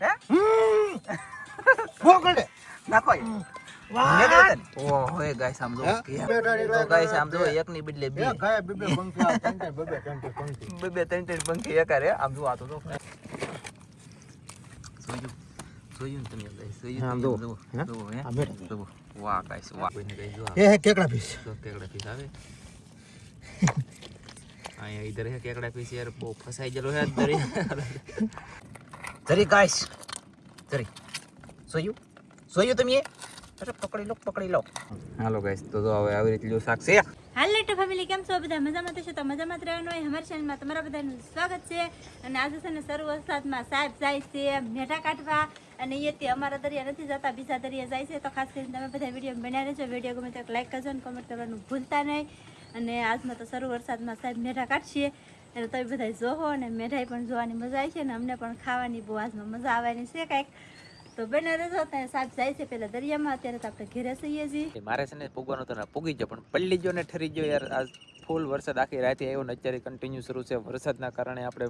હે બો કરે નાખો વાહ ઓ હોય ગાઈસ આમ જો બેટા તો ગાઈસ આમ જો એક ની બદલે બે એ ગાય બે પંખી આ ત્રણ પંખી ત્રણ પંખી એક કરે આમ જો આ તો જોયું તમે ગાઈસ આમ જોયું જો જો હે આ બેટા જો વાહ ગાઈસ વાહ કોઈને ગાઈસ જો એ કેકડા પીસ જો કેકડા પીસ આવે અહીંયા इधर है केकड़ा पीस यार वो फसाई जलो है दरी जरी गाइस जरी सोયું તમે અરે પકડી લો હાલો ગાઈસ તો જો હવે આવી રીતે જો શાક છે હાલો ટુ ફેમિલી કેમ છો બધા મજામાં તો છો તો મજામાં જ રહેવાનું હોય અમારી ચેનલમાં તમારા બધાનું સ્વાગત છે અને આજે છે ને શરૂ વરસાદમાં સાહેબ જાય છે મેઢા કાઢવા અને એથી અમારા દરિયા નથી જતા બીજા દરિયા જાય છે તો ખાસ કરીને તમે બધા વિડીયો બનાવી રહેજો વિડીયો ગમે તો લાઈક કરજો અને કમેન્ટ કરવાનું ભૂલતા નહીં અને આજમાં તો શરૂ વરસાદમાં સાહેબ મેઢા કાઢશે એટલે તમે બધા જોવો અને મેઢાઈ પણ જોવાની મજા આવી છે ને અમને પણ ખાવાની બહુ આજમાં મજા આવવાની છે કાંઈક તો બને રહેજો ત્યાં સાહેબ જાય છે પેલા દરિયામાં અત્યારે તો આપણે ઘેરે જઈએ છીએ મારે છે ને પૂગવાનો તો પૂગી ગયો પણ પલ્લી ગયો ને ઠરી ગયો યાર આજ ફૂલ વરસાદ આખી રાતે આવ્યો ને અત્યારે કન્ટિન્યુ શરૂ છે વરસાદના કારણે આપણે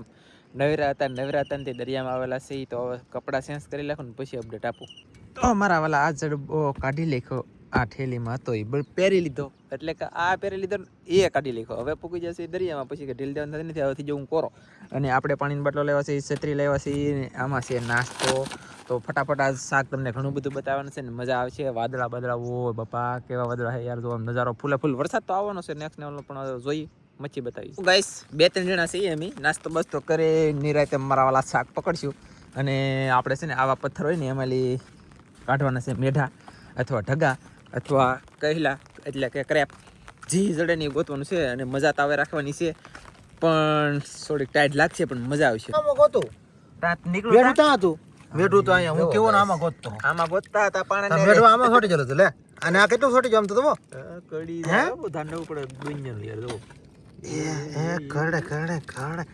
નવરા હતા ને તે દરિયામાં આવેલા છે તો હવે કપડાં ચેન્જ કરી નાખો ને પછી અપડેટ આપું તો મારા વાલા આ જડબો કાઢી લેખો આ ઠેલીમાં હતો એ પહેરી લીધો એટલે કે આ પહેરી લીધો એ કાઢી લેખો હવે પૂગી જશે દરિયામાં પછી કે ઢીલ દેવાનું નથી હવેથી જવું કોરો અને આપણે પાણીની બાટલો લેવા છે છત્રી લેવા છે આમાં છે નાસ્તો તો ફટાફટ આ શાક તમને ઘણું બધું બતાવવાનું છે ને મજા આવશે વાદળા બાદળા ઓ બાપા કેવા વાદળા છે યાર જો આમ નજારો ફૂલ વરસાદ તો આવવાનો છે નેક્સ્ટ લેવલ પણ જોઈ મચ્છી બતાવીશ ગાઈસ 2-3 જણા છીએ અમે નાસ્તો બસ્તો કરે નિરાતે મારા વાલા શાક પકડશું અને આપણે છે ને આવા પથ્થર હોય ને એમાંથી કાઢવાના છે મેઢા અથવા ઢગા અથવા કહેલા એટલે કે ક્રેપ જી જડે ની ગોતવાનું છે અને મજા તાવે રાખવાની છે પણ થોડીક ટાઈટ લાગશે પણ મજા આવશે આમાં ગોતો રાત નીકળું મેઠું તા હતું મેઠું તો અહીંયા હું કેવો ને આમાં ગોતતો આમાં ગોતતા હતા પાણી મેઠું આમાં છોટી ગયેલું હતું લે અને આ કેટલું છોટી ગયું આમ તો તમે કડી જાય બધા નવું પડે દુનિયાનું યાર જો એ કરડે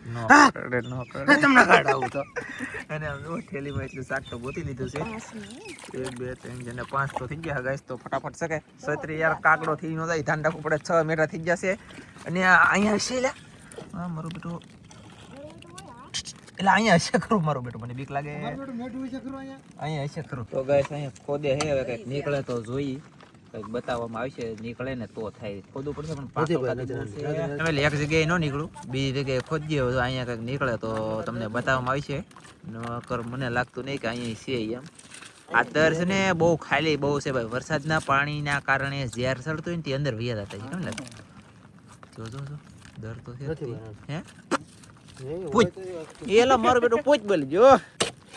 નો તમને કાઢ આવું તો અને આમ જો થેલીમાં એટલું શાક તો ગોતી લીધું છે 1 2 3 જને 5 તો થઈ ગયા ગાઈસ તો ફટાફટ શકે છત્રી યાર કાગડો થઈ ન જાય ધ્યાન રાખવું પડે 6 મેઠા થઈ જશે અને અહીંયા હશે લે હા મારો બેટો એટલે અહીંયા હશે ખરું મારો બેટો મને બીક લાગે મેઠું વિશે કરું અહીંયા હશે ખરું તો ગાઈસ અહીંયા ખોદે હે હવે કંઈક નીકળે તો જોઈ કંઈક બતાવવામાં આવશે નીકળે ને તો થાય ખોદવું પડશે પણ પાછળ એક જગ્યાએ ન નીકળું બીજી જગ્યાએ ખોદીએ તો અહીંયા કંઈક નીકળે તો તમને બતાવવામાં આવશે નકર મને લાગતું નહીં કે અહીંયા છે એમ આ દર છે ને બહુ ખાલી બહુ છે ભાઈ વરસાદના પાણીના કારણે ઝેર ચડતું હોય ને તે અંદર વૈયા જતા છે કેમ લાગે જો દર તો છે હે પૂછ એલા મારો બેટો પૂછ બોલજો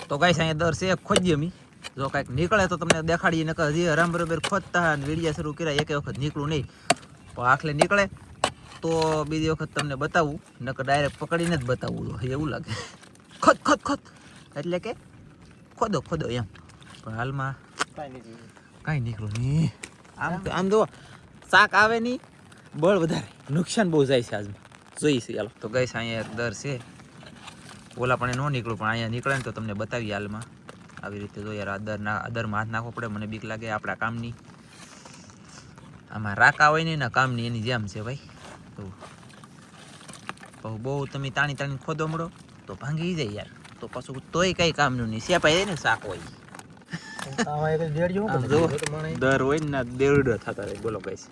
તો ગાઈસ અહીંયા દર છે ખોદીએ મી જો કાંઈક નીકળે તો તમને દેખાડીએ નકર હજી હરામ બરોબર ખોદતા અને વીડિયા શરૂ કર્યા એક વખત નીકળું નહીં પણ આખલે નીકળે તો બીજી વખત તમને બતાવું નકર ડાયરેક્ટ પકડીને જ બતાવવું એવું લાગે ખોદ એટલે કે ખોદો એમ પણ હાલમાં કાંઈ નીકળું નહીં આમ જો શાક આવે નહીં બળ વધારે નુકસાન બહુ જાય છે આજમાં જોઈશે ચાલો તો ગાઈસ અહીંયા એક દર છે ઓલા પણ ન નીકળું પણ અહીંયા નીકળે ને તો તમને બતાવીએ હાલમાં આવી રીતે જો યાર અદરમાં હાથ નાખવો પડે મને બીક લાગે આપણા કામની આમાં રાકા હોય ને એના કામની એની જેમ છે ભાઈ તો બહુ તમે તાણી ખોદો મળો તો ભાંગી જાય યાર તો પાછું તોય કઈ કામનું નહીં સેપાઈ જાય ને શાક હોય દર હોય ને દેવડો થતા રહે બોલો ગાઈસ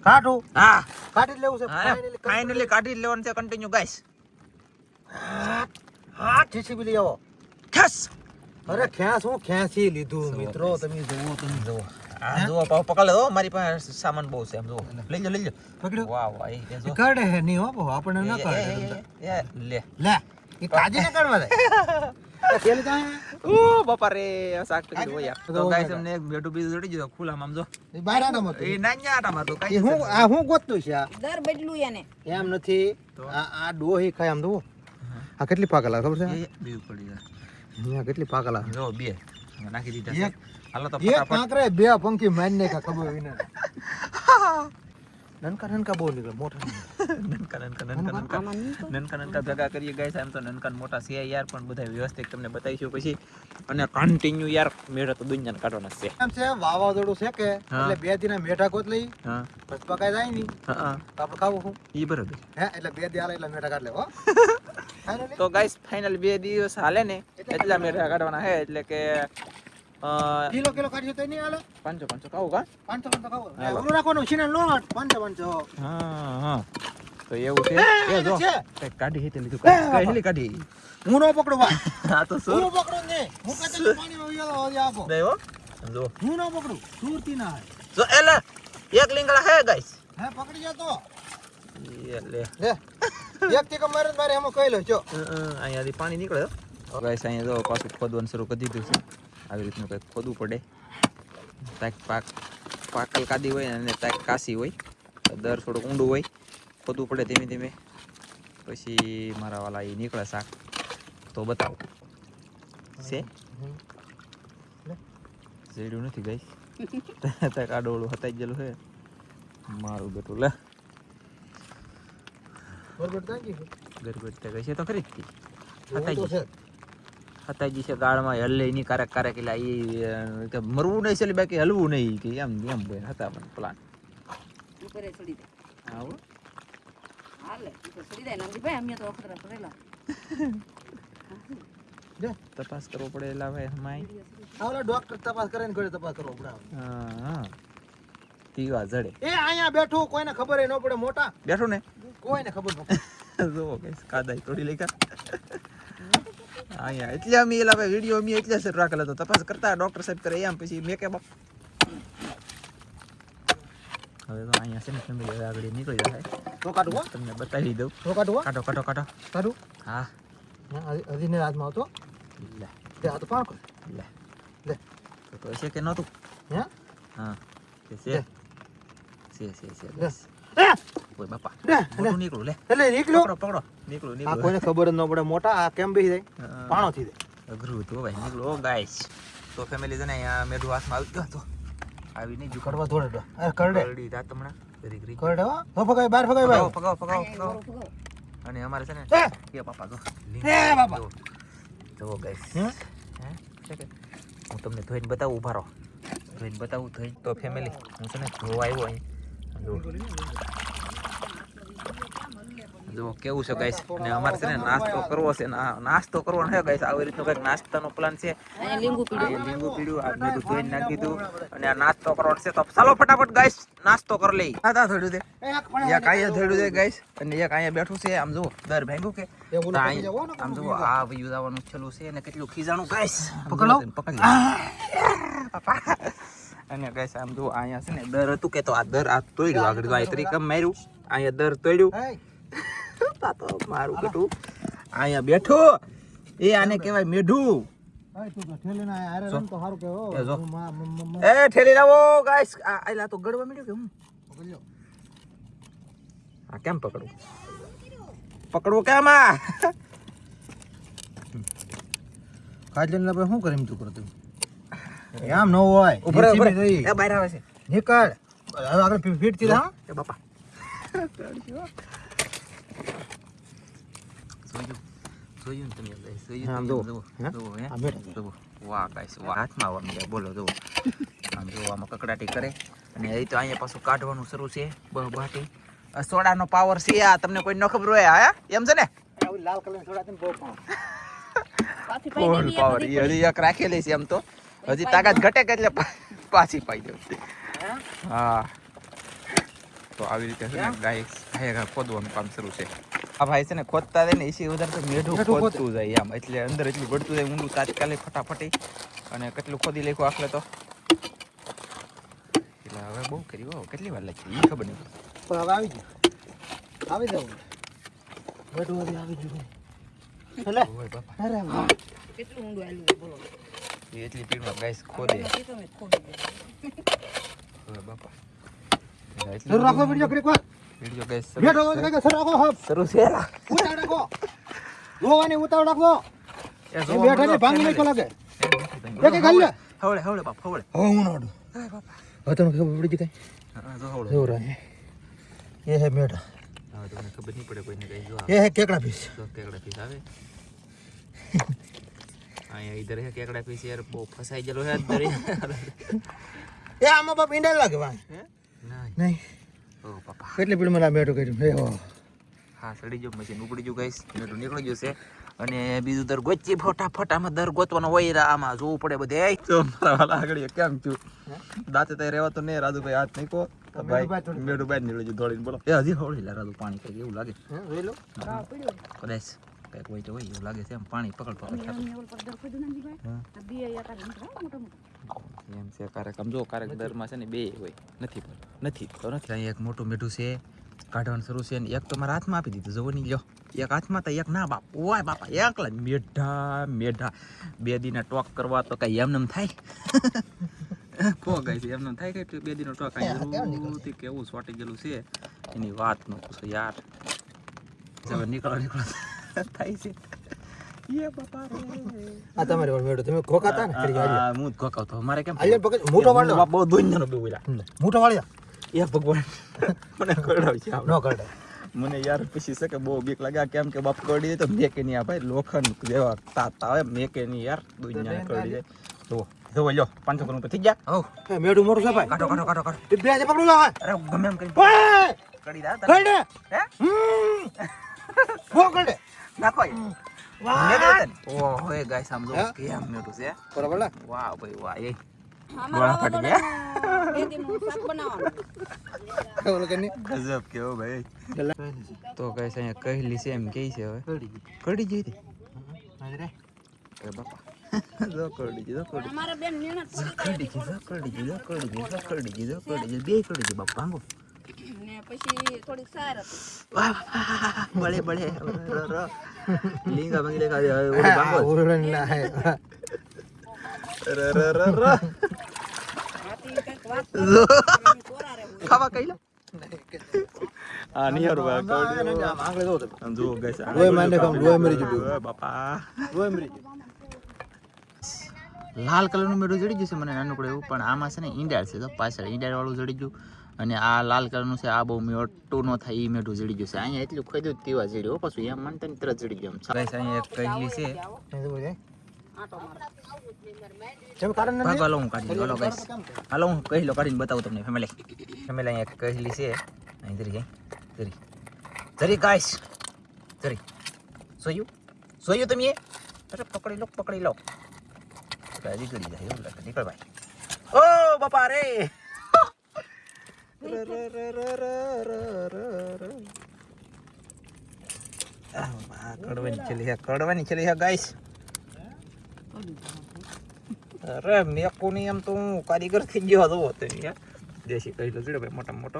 કાઢું હા કાઢી લેવું છે ફાઇનલી કાઢી લેવાનું છે કન્ટિન્યુ ગાઈસ હા ઠીસી લઈ આવો ખેસ અરે ખેસ હું ખેંચી લીધું મિત્રો તમે જુઓ આ જો પકડ લે મારી પાસે સામાન બહુ છે એમ જો લઈ લો પકડ્યો વાહ વાહ એ જો કાઢે હે નહીં હો આપણે ન કાઢે લે એ તાજી ન કાઢવા દે તેલ કાય ઓ બાપા રે શાક તો કીધું યાર તો ગાઈસ અમને એક બેટું બીજું ચડી ગયો ખુલ્લામાં આમ જો એ બહાર આટા મત એ નાન્યા આટામાં તો કઈ હું આ હું ગોતતું છે આ દર બદલું એને એમ નથી આ ડોહી ખાય આમ જુઓ આ કેટલી પાકલા ખબર છે એ બીવ પડી જાય અહીંયા કેટલી પાકલા જો બે નાખી દીધા છે હાલો તો એક કાંકરે બે પંખી મારી નાખા ખબર વિના નનકા બહુ નીકળે મોટા નનકા ભેગા કરીએ ગાઈસ. આમ તો નનકા ને મોટા છે યાર, પણ બધા વ્યવસ્થિત તમને બતાવીશું પછી. અને કન્ટિન્યુ યાર મેળા તો દુનિયાને કાઢવાના છે. એમ છે વાવાઝોડું છે કે એટલે 2 દિના મેઠા ગોત લઈ હા બસ પકાઈ જાય ની હા તો આપણે ખાવું શું ઈ બરોબર. હે એટલે 2 દી હાલે એટલે મેઠા કાઢ લે હો ફાઇનલી. તો ગાઈસ ફાઇનલ 2 દિવસ હાલે ને એટલા મેળા કાઢવાના છે. એટલે કે કિલો કાઢ્યો તો નહીં હાલે 500 ખાવું કા 500 ખાવું ઓલું રાખવાનું છે ને લોટ 500. હા તો એવું છે. એ જો કઈક કાઢી હેતે લીધું કઈ હેલી કાઢી. હું નો પકડું ભાઈ. આ તો હું નો પકડું ને હું કતે પાણીમાં ઉયાલો હોજે આપો દેવો જો હું નો પકડું સુરતી ના જો એલા એક લીંગડા હે ગાઈસ. હે પકડી જા તો એ લે લે એક ટીકો મારે એમાં કહી લો જો અહીંયાથી પાણી નીકળે. ગાઈસ અહીંયા જો પાછું ખોદવાનું શરૂ કરી દીધું છે. આવી રીતનું કંઈક ખોદવું પડે. તાક પાકલ કાદી હોય અને તાક કાસી હોય. દર થોડુંક ઊંડું હોય, ખોદવું પડે ધીમે ધીમે. પછી મારા વાલા એ નીકળે શાક તો બતાવો છે. જેડ્યું નથી ગાઈસ. તાક આડોળું હતાઈ ગયેલું છે મારું બેટું. લે બરોબર તાકી ગરગડ ગઈ છે તો ખરી જ હતાજી છે ગાળમાં હલે ની કારક એટલે ઈ કે મરવું નહીં છે બાકી હલવું નહીં કે એમ બોય હતા મને પ્લાન ઉપર છોડી દે. આવો હાલે ઉપર છોડી દે નંદી ભાઈ અમે તો અખતરા કરેલા. તપાસ કરવો પડે એલા ભાઈ હમાય. આવલા ડોક્ટર તપાસ કરે ને ઘરે તપાસ કરવો પડે. હા તીવા જડે એ અહીંયા બેઠું કોઈને ખબર ન પડે મોટા બેઠું ને કોઈને ખબર ન પડે. જો ગાઈસ કાદાઈ તોડી લઈ કા અહીંયા એટલે અમે એલા ભાઈ વિડિયો અમે એટલે સર રાખેલો તો તપાસ કરતા ડોક્ટર સાહેબ કરે એમ પછી મેકે બાપ. હવે તો અહીંયા છે ને ફેમિલી હવે આગળ નીકળી જાય તો કાઢું હો તમને બતાવી દઉં. તો કાઢું હો કાઢો કાઢું હા હજી ને હાથમાં આવતો લે તે આ તો પાક લે લે તો છે કે નહોતું. હે હા કે છે લે. છે ઓય બાપા લે મોટું નીકળું લે એટલે નીકળ્યો પકડો નીકળું આ કોઈને ખબર જ ન પડે મોટા આ કેમ બેસી જાય પાણો થઈ જાય. અઘરું હતું ભાઈ નીકળું. ઓ ગાઈસ તો ફેમિલી છે ને અહીંયા મેઢું હાથમાં આવી ગયો તો આવી નહીં કડવા થોડે અરે કરડે કરડી રાત હમણાં કરી કરડે હો તો ફગાય બહાર ફગાય ભાઈ પગાવ અને અમારે છે ને એ એ બાપા જો એ બાપા જો ગાઈસ હે છે કે હું તમને ધોઈને બતાવું. ઉભા રહો ધોઈને બતાવું. તો ફેમિલી હું છે ને ધોવા આવ્યો અહીં જો કેવું છે ગાઈસ. અને અમારે છે ને નાસ્તો કરવો છે. નાસ્તો કરવાનો છે ગાઈસ. આવી રીતનો કંઈક નાસ્તાનો પ્લાન છે. અહીંયા લીંબુ પીડ્યું. લીંબુ પીડ્યું આ બધું ધોઈને નાખી દીધું અને આ નાસ્તો કરવાનો છે. તો ચાલો ફટાફટ ગાઈસ નાસ્તો કરી લઈ. આ થોડું દે એક અહીંયા થોડું દે ગાઈસ અને એક અહીંયા બેઠું છે. આમ જો દર ભાગ્યું કે આમ જો આ વયું જવાનું છેલ્લું છે અને કેટલું ખીજાણું ગાઈસ. પકડી પાપા અને ગાઈસ આમ જો અહીંયા છે ને દર હતું કે તો આ દર આ તોડ્યું આગળ જો આ તરીકમ માર્યું અહીંયા દર તોડ્યું તો મારું બેટું અહીંયા બેઠો એ આને કહેવાય મેઢું. એ ઠેલી લાવો ગાઈસ. આ તો ગડવા મળ્યો કે હું આ કેમ પકડવું કેમ આ કાજલ ને શું કરે એમ તું કરતું આમ ન હોય ઉભરે એ બહાર આવે છે નીકળ હવે આગળ ફીટ થી હા એ બાપા જોયું ને તમે આમ જો વાહ ગાઈસ વાહ હાથમાં આવવા મળ્યા બોલો જો આમ જો આમાં કકડાટી કરે અને એ તો અહીંયા પાછું કાઢવાનું શરૂ છે બાટી. સોડાનો પાવર છે આ તમને કોઈ ન ખબર હોય હા એમ છે ને લાલ કલર સોડા બહુ ફૂલ પાવર એ હજી એક રાખેલી છે એમ તો હજી તાકાત ઘટે કે એટલે પાછી પાઈ દઉં. હા તો આવી રીતે છે ને ગાય ખોદવાનું કામ શરૂ છે. આ ભાઈ છે ને ખોદતા જાય ને એસી વધારે તો મેઢું ખોદતું જાય આમ એટલે અંદર એટલું ગળતું જાય ઊંડું તાત્કાલિક ફટાફટી અને કેટલું ખોદી લખ્યું આખલે તો એટલે હવે બહુ કર્યું હો કેટલી વાર લાગી એ ખબર નહીં પણ હવે આવી ગયું આવી જાવ બેઠું આવી ગયું એટલે ઓય બાપા અરે વાહ કેટલું ઊંડું આલ્યું બોલો. એ એટલી પીડમાં ગાઈસ ખોદે તમે ખોલી દે. ઓય બાપા શરૂ રાખો વિડિયો ક્લિક કર વિડિયો ગાઈસ બેઠો તો કઈ શરૂ રાખો હબ શરૂ છે ઉતાવળ રાખો જોવાની ઉતાવળ રાખો એ બેઠા ને ભાંગી નહીં લાગે એક એક હાલ હવળે બાપ હવળે હવે હું નોડું એ બાપા હવે તમને ખબર પડી ગઈ કઈ હા જો હવળે જો રહે ये है मेढा, હવે તમને ખબર નહીં પડે કોઈને કઈ જો ये है केकड़ा फिश। તો કેકડા પીસ આવે અહીંયા ઈધર હે કેકડા પીસ યાર બહુ ફસાઈ ગયેલો હે અંદર ये आमा बाप इंडा लागे भाई નહીં नहीं ઓ પપ્પા કેટલી પીડ મને મેઢું કર્યું હે હો હા સડી જો મશીન ઉપડી ગયું ગાઈસ મેટું નીકળી ગયું છે અને બીજું દર ગોચી ફટાફટામાં દર ગોતવાનો હોય આમાં જોવું પડે બધે તો મારા વાલા આગળ કેમ થયું દાંતે તો રહેવા તો નહીં રાજુભાઈ હાથ નહીં કો ભાઈ મેઠું બાદ નીકળી ગયું દોડીને બોલો એ હજી હોળી લા રાજુ પાણી કઈ એવું લાગે જોઈ લો કદાચ કઈક હોય તો હોય એવું લાગે છે એમ પાણી પકડ એમ છે કારક આમ જો કારક દરમાં છે ને બે હોય નથી તો નથી અહીં એક મોટું મેઠું છે કાઢવાનું શરૂ છે ને એક તો મારા હાથમાં આપી દીધું જવો નહીં લ્યો એક હાથમાં તો એક ના બાપ ઓય બાપા એકલા મેઢા બે દીના ટોક કરવા તો કઈ એમને થાય કો ગાય છે એમને થાય કઈ બે દીનો ટોક જરૂરથી કેવું સોટી ગયેલું છે એની વાત નો પૂછો યાર હવે નીકળો થાય છે ये बापा रे આ તમારે ઓર મેઢું તમે ખોકાતા ને કરી આલ્યો આ હું જ ખોકાવતો અમારે કેમ આલ્યો પકડ મોટો વાળો બાપ બહુ દુનિયાનો બે બોલ્યા મોટો વાળ્યો એ ભગવાન મને કરડાવ છે નો કરડે મને યાર પછી છે કે બહુ બીક લાગે કેમ કે બાપ કરડી તો મેકે નહીં આ ભાઈ લોખંડ જેવા તાતા આવે મેકે નહીં યાર દુનિયા કરડી જાય તો લ્યો 500 કરોડ થઈ ગયા હો એ મેઢું મોટું છે ભાઈ કાઢો એ બે જે પકડો લો અરે ગમે એમ કરી ઓય કરી દા કરડે હે બો કરડે નાખો વાહ ઓ હોય ગાઈસ આમ જો કેમ મેટું છે બરાબર ને વાહ ભાઈ વાહ એ અમારા ફાટી ગયા બે દિનનું શાક બનાવવાનું ઓલો કે નહીં ગજબ કેવો ભાઈ તો ગાઈસ અહીંયા કહેલી છે એમ કે છે હવે કડી જઈ હતી હાજરે એ બાપા જો કડી ગઈ અમારા બેન નિર્ણય કડી ગઈ બે કડી ગઈ બાપા ભાંગો ને પછી થોડીક સાર હતી બળે લીંગા ભાંગી લે કાજે ઓલે ભાંગો ઉરણ ના હે આતી કંઈક વાત કોરા રે ખાવા કઈલા આ નિયર વા કડી આંગળે જો તો આમ જો ગાઈસ લોહી માંડે કામ લોહી મરી ગયું બાપા લોહી મરી ગયું લાલ કલરનું મેળું જડી ગયું છે મને નાનું પડે એવું પણ આમાં છે ને ઈંડાળ છે તો પાછળ ઈંડાળ વાળું જડી ગયું અને આ લાલ કલરનું છે આ બહુ મોટું ન થાય એ મેઢું જડી ગયું છે અહીંયા એટલું ખોદ્યું તેવા જડ્યું પાછું એમ માનતા ને તરત જડી ગયું અહીંયા એક કહેલી છે એ જો જાય આટો માર કેમ કારણ ને ભાગો હું કાઢી હાલો ગાઈસ હાલો હું કહી લો કાઢીને બતાવું તમને ફેમિલી અહીંયા એક કહેલી છે અહીં જરી ગાઈસ જરી સોયું તમે અરે પકડી લો ગાડી ગડી જાય એવું લાગે નીકળ ભાઈ ઓ બાપા રે કડવાની ચલી હે ગાઈસ અરે મેકોની એમ તો હું કારીગર થઈ ગયો હતો તમે દેશી કહી લો જોડે ભાઈ મોટો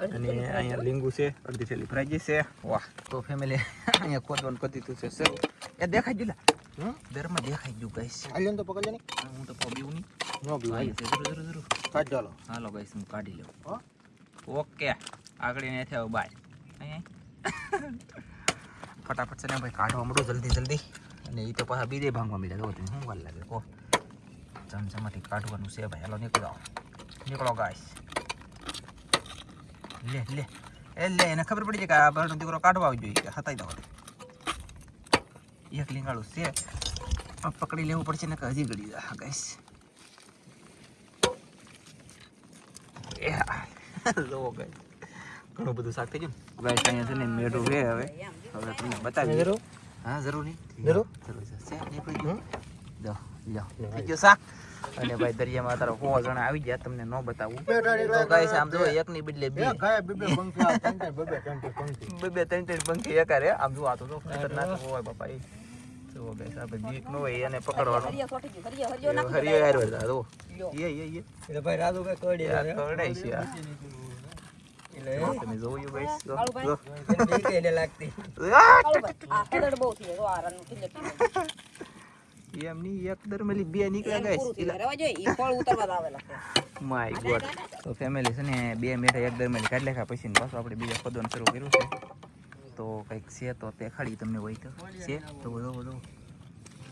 અને અહીંયા લીંબુ છે અડધી થેલી ફ્રાઈ છે વાહ તો ફેમિલી અહીંયા ખોદવાનું કરી દીધું છે સર એ દેખાઈ ગયું દરમાં દેખાઈ ગયું ગાઈસ આલ્યો તો પકડજો ને હું તો પબીવું નહીં નો બી જરૂર કાઢ ચાલો હાલો ગાઈસ હું કાઢી લઉં ઓકે આગળ એને થયો બાય ફટાફટ છે ને ભાઈ કાઢવા મળો જલ્દી અને એ તો પાછા બીજે ભાંગવા મળ્યા જો તમે શું વાર લાગે કહો ચમચમાથી કાઢવાનું છે ભાઈ હાલો નીકળો ગાઈસ લે એને ખબર પડી જાય કે આ બારનો દીકરો કાઢવા આવી જોઈએ કે હતાઈ દો એક લીંગાળું છે પકડી લેવું પડશે ને કે હજી ગળી જાય ગાઈસ જો ગાઈસ ઘણું બધું શાક થઈ ગયું ગાઈસ અહીંયા છે ને મેઢું છે હવે તમને બતાવી જરૂર હા જરૂર નહીં જરૂર છે નીકળી ગયું જો લ્યો થઈ ગયું શાક અને ભાઈ દરિયામાં તારો 100 જણા આવી ગયા તમને ન બતાવું તો ગાઈસ આમ જો એકની બદલે બે ગાય બે પંખી આ ત્રણ પંખી એકારે આમ જો આ તો ખતરનાક હોય બાપા એ જો ગાઈસ આ બધી બીક ન હોય એને પકડવાનું હરિયો સોટી ગયો હરિયો નાખી હરિયો યાર વરદા જો એ એટલે ભાઈ રાજુભાઈ કડાઈ છે આ. તમે જોયું ગાઈસ જો લાગતી કાળું ભાઈ આ કદડ બહુ થઈ ગયો આ રન કિલ્લે એમની એક દરમેલી બે નીકળ્યા ગાઈસ પૂરું થઈ રહેવા જોઈએ ઈ ફળ ઉતરવા જ આવેલા છે માય ગોડ તો ફેમિલી છે ને બે મેઠા એક દરમેલી કાઢી લેખા પછી પાછું આપણે બીજા ખોદવાનું શરૂ કર્યું છે તો કંઈક છે તો તે ખાડી તમને હોય તો છે તો બધો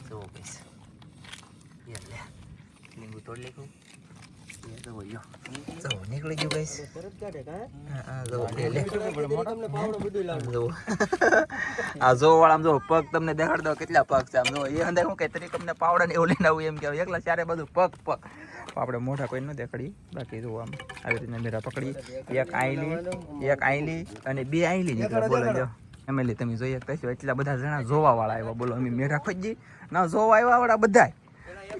જો ગાઈસ લે લીંબુ તોડી લેખું જવો યો જવો નીકળી ગયું ગાઈસ તરત કાઢે કા હા જવો લે તમને પાવડો બધું લાવ જવો આ જો વાળા આમ જો પગ તમને દેખાડ દો કેટલા પગ છે આમ જો એ અંદર હું કે તરી તમને પાવડા ને એવું લઈને આવું એમ કે એકલા ચારે બધું પગ આપણે મોઢા કોઈ ન દેખાડી બાકી જો આમ આવી રીતે મેરા પકડી એક આઈલી અને બે આઈલી નીકળે બોલો જો એમએલએ તમે જોઈએ કશો એટલા બધા જણા જોવા વાળા આવ્યા બોલો અમે મેરા ખોજી ના જોવા આવ્યા આવડા બધા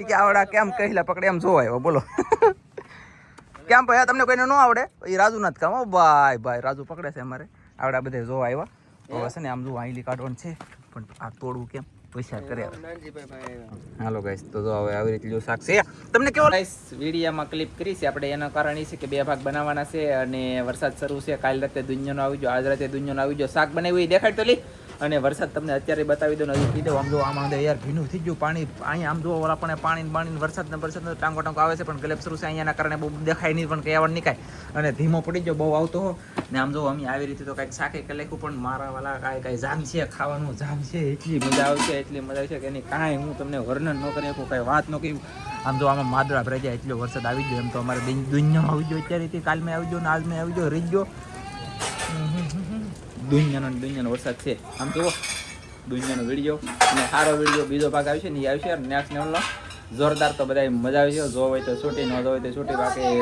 કે આવડા કેમ કહેલા પકડે એમ જોવા આવ્યા બોલો કેમ ભાઈ તમને કોઈને ન આવડે એ રાજુના જ કામ હો ભાઈ રાજુ પકડે છે અમારે આવડા બધા જોવા આવ્યા હવે છે ને આમ જો આઈલી કાઢવાનું છે પણ આ તોડવું કેમ પૈસા કરે હાલો ગાઈસ તો જો હવે આવી રીતે શાક છે તમને કેવો ગાઈસ વિડીયોમાં ક્લિપ કરી છે આપણે એના કારણ એ છે કે 2 ભાગ બનાવવાના છે અને વરસાદ શરૂ છે કાલ રાતે દુનિયાનો આવી ગયો આજ રાતે દુનિયાનો આવી ગયો શાક બનાવ્યું એ દેખાડ તો લી અને વરસાદ તમને અત્યારે બતાવી દો ને હજી કીધું આમ જો આમાં અંદર યાર ભીનું થઈ ગયું પાણી અહીંયા આમ જો આપણે પાણી વરસાદ ટાંકો આવે છે પણ ગલેપ શરૂ છે અહીંયાના કારણે બહુ દેખાય નહીં પણ કહેવાનું નહીં કાંઈ અને ધીમો પડી ગયો બહુ આવતો હો ને આમ જો અમે આવી રીતે તો કાંઈક શાકે કે લખ્યું પણ મારા વાલા કાંઈ જામ છે ખાવાનું જામ છે એટલી મજા આવશે કે એની કાંઈ હું તમને વર્ણન ન કરી શકું કાંઈ વાત ન કહ્યું આમ જો આમાં માદળા ભરાઈ જાય એટલો વરસાદ આવી ગયો એમ તો અમારે દુનિયામાં આવી ગયો અત્યારે કાલ મેં આવી ગયો ને આજ મેં આવી ગયો રહી ગયો દુનિયાનો વરસાદ છે આમ જુઓ દુનિયાનો વિડીયો અને સારો વિડીયો બીજો ભાગ આવશે ને એ આવશે નેક્સ્ટ લેવલનો જોરદાર તો બધા મજા આવશે જો હોય તો છૂટી ન હોય તો છૂટી બાકી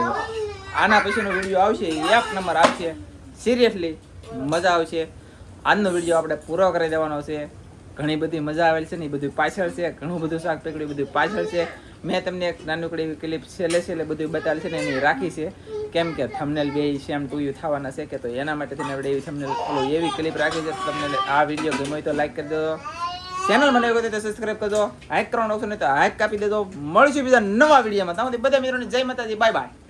આના પછીનો વિડીયો આવશે એક નંબર આવશે સિરિયસલી મજા આવશે આજનો વિડીયો આપણે પૂરો કરી દેવાનો છે ઘણી બધી મજા આવેલી છે ને એ બધું પાછળ છે ઘણું બધું શાક પકડ્યું બધું પાછળ છે મેં તમને એક નાનકડી ક્લિપ છેલ્લે બધું બતાવેલ છે ને એની રાખી છે કેમ કે થંબનેલ બે સેમ ટુ યુ થવાના છે કે તો એના માટે થઈને આપણે એવી થંબનેલ એવી ક્લિપ રાખી છે તમને આ વિડીયો ગમ્યો તો લાઈક કરી દો ચેનલ મને એવું તો સબસ્ક્રાઇબ કરજો હાઈક કરવાનો ઓપ્શન નહીં તો હાઈક કાપી દેજો મળીશું બીજા નવા વિડીયોમાં તમારી બધા મિત્રોને જય માતાજી બાય બાય